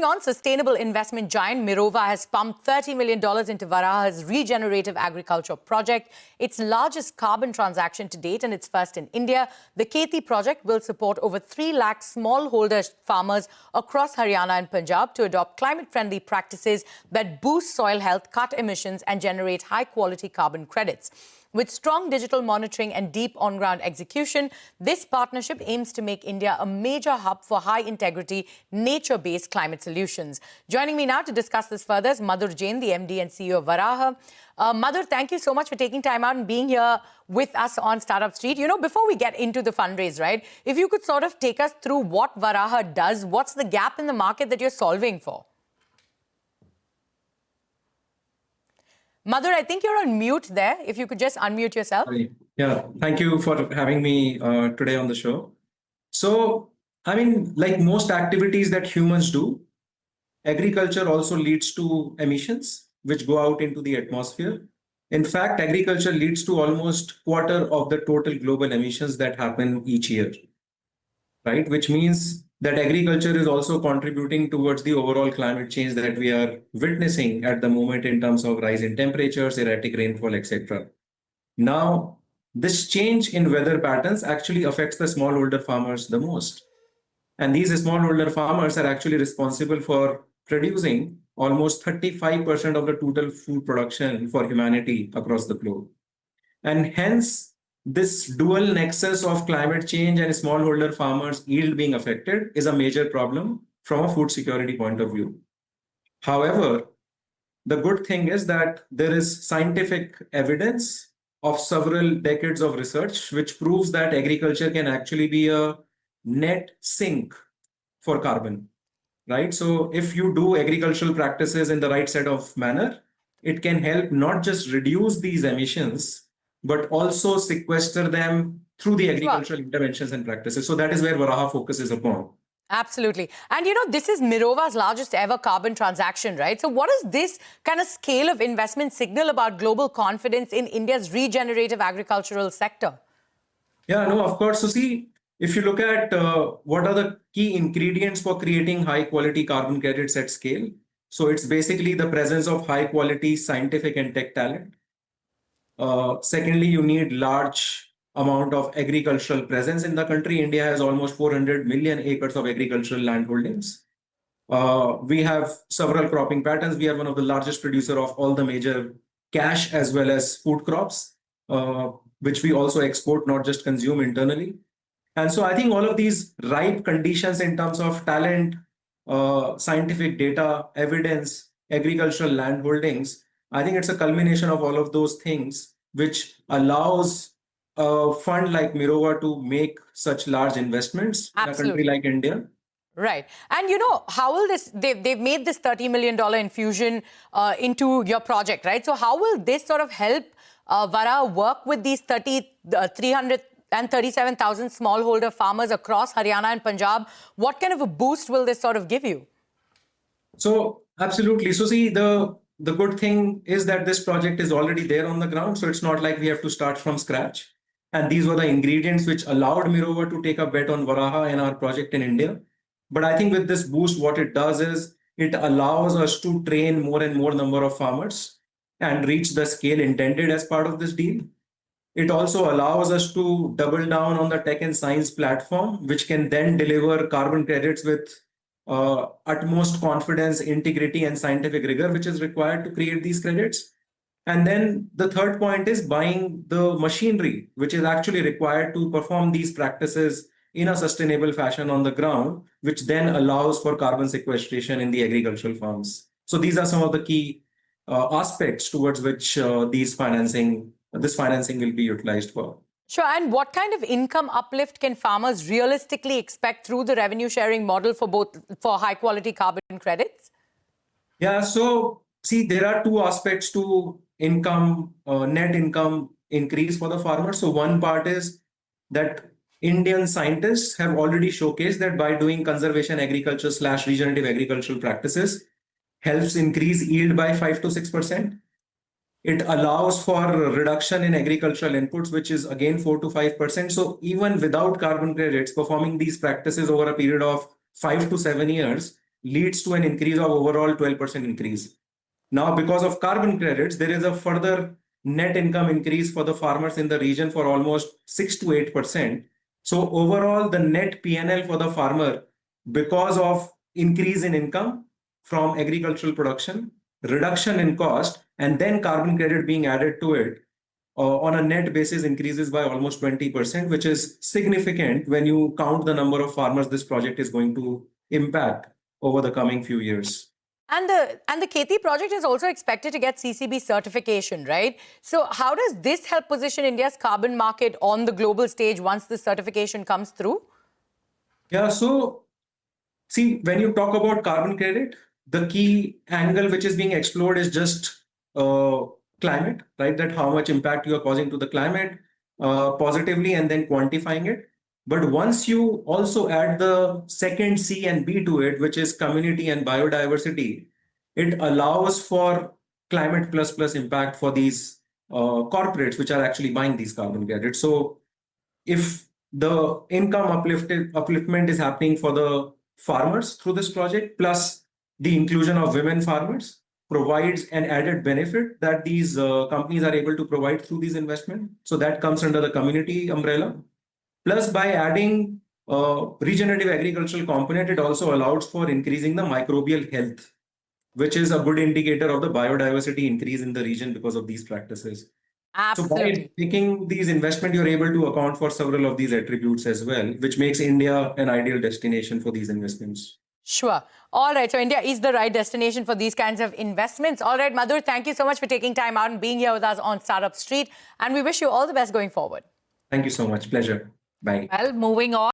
Moving on, sustainable investment giant Mirova has pumped $30 million into Varaha's regenerative agriculture project, its largest carbon transaction to date and its first in India. The Kheti project will support over 3 lakh smallholder farmers across Haryana and Punjab to adopt climate-friendly practices that boost soil health, cut emissions and generate high-quality carbon credits. With strong digital monitoring and deep on-ground execution, this partnership aims to make India a major hub for high-integrity, nature-based climate solutions. Joining me now to discuss this further is Madhur Jain, the MD and CEO of Varaha. Madhur, thank you so much for taking time out and being here with us on Startup Street. You know, before we get into the fundraise, right, if you could sort of take us through what Varaha does, what's the gap in the market that you're solving for? Madhur, I think you're on mute there. If you could just unmute yourself. Yeah, thank you for having me today on the show. So, I mean, like most activities that humans do, agriculture also leads to emissions which go out into the atmosphere. In fact, agriculture leads to almost quarter of the total global emissions that happen each year, right? Which means that agriculture is also contributing towards the overall climate change that we are witnessing at the moment in terms of rise in temperatures, erratic rainfall, etc. Now, this change in weather patterns actually affects the smallholder farmers the most. And these smallholder farmers are actually responsible for producing almost 35% of the total food production for humanity across the globe. And hence, this dual nexus of climate change and smallholder farmers' yield being affected is a major problem from a food security point of view. However, the good thing is that there is scientific evidence of several decades of research which proves that agriculture can actually be a net sink for carbon, right? So if you do agricultural practices in the right set of manner, it can help not just reduce these emissions, but also sequester them through the agricultural interventions and practices. So that is where Varaha focuses upon. Absolutely. And, you know, this is Mirova's largest ever carbon transaction, right? So what does this kind of scale of investment signal about global confidence in India's regenerative agricultural sector? Yeah, no, of course. So see, if you look at what are the key ingredients for creating high quality carbon credits at scale, so it's basically the presence of high quality scientific and tech talent. Secondly, you need large amount of agricultural presence in the country. India has almost 400 million acres of agricultural land holdings. We have several cropping patterns. We are one of the largest producer of all the major cash as well as food crops, which we also export, not just consume internally. And so I think all of these ripe conditions in terms of talent, scientific data, evidence, agricultural land holdings, I think it's a culmination of all of those things which allows a fund like Mirova to make such large investments in a country like India. Right. And, you know, how will this, they've made this $30 million infusion into your project, right? So how will this sort of help Varaha work with these 337,000 smallholder farmers across Haryana and Punjab? What kind of a boost will this sort of give you? So, absolutely. So, see, the good thing is that this project is already there on the ground. So it's not like we have to start from scratch. And these were the ingredients which allowed Mirova to take a bet on Varaha and our project in India. But I think with this boost, what it does is it allows us to train more and more number of farmers and reach the scale intended as part of this deal. It also allows us to double down on the tech and science platform, which can then deliver carbon credits with utmost confidence, integrity, and scientific rigor, which is required to create these credits. And then the third point is buying the machinery, which is actually required to perform these practices in a sustainable fashion on the ground, which then allows for carbon sequestration in the agricultural farms. So these are some of the key aspects towards which this financing will be utilized for. Sure. And what kind of income uplift can farmers realistically expect through the revenue sharing model for high quality carbon credits? Yeah, so see, there are two aspects to income, net income increase for the farmers. So one part is that Indian scientists have already showcased that by doing conservation agriculture / regenerative agricultural practices helps increase yield by 5 to 6%. It allows for reduction in agricultural inputs, which is again 4 to 5%. So even without carbon credits, performing these practices over a period of 5 to 7 years leads to an increase of overall 12% increase. Now, because of carbon credits, there is a further net income increase for the farmers in the region for almost 6 to 8%. So overall, the net PNL for the farmer, because of increase in income from agricultural production, reduction in cost, and then carbon credit being added to it, on a net basis increases by almost 20%, which is significant when you count the number of farmers this project is going to impact over the coming few years. And the Kheti project is also expected to get CCB certification, right? So how does this help position India's carbon market on the global stage once this certification comes through? Yeah, so see, when you talk about carbon credit, the key angle which is being explored is just climate, right? That how much impact you are causing to the climate positively and then quantifying it. But once you also add the second C and B to it, which is community and biodiversity, it allows for climate plus plus impact for these corporates which are actually buying these carbon credits. So if the income upliftment is happening for the farmers through this project, plus the inclusion of women farmers provides an added benefit that these companies are able to provide through these investments. So that comes under the community umbrella. Plus, by adding regenerative agricultural component, it also allows for increasing the microbial health, which is a good indicator of the biodiversity increase in the region because of these practices. So by Absolutely. making these investment, you're able to account for several of these attributes as well, which makes India an ideal destination for these investments. Sure. All right. So India is the right destination for these kinds of investments. All right, Madhur, thank you so much for taking time out and being here with us on Startup Street. And we wish you all the best going forward. Thank you so much. Pleasure. Bye. Well, moving on.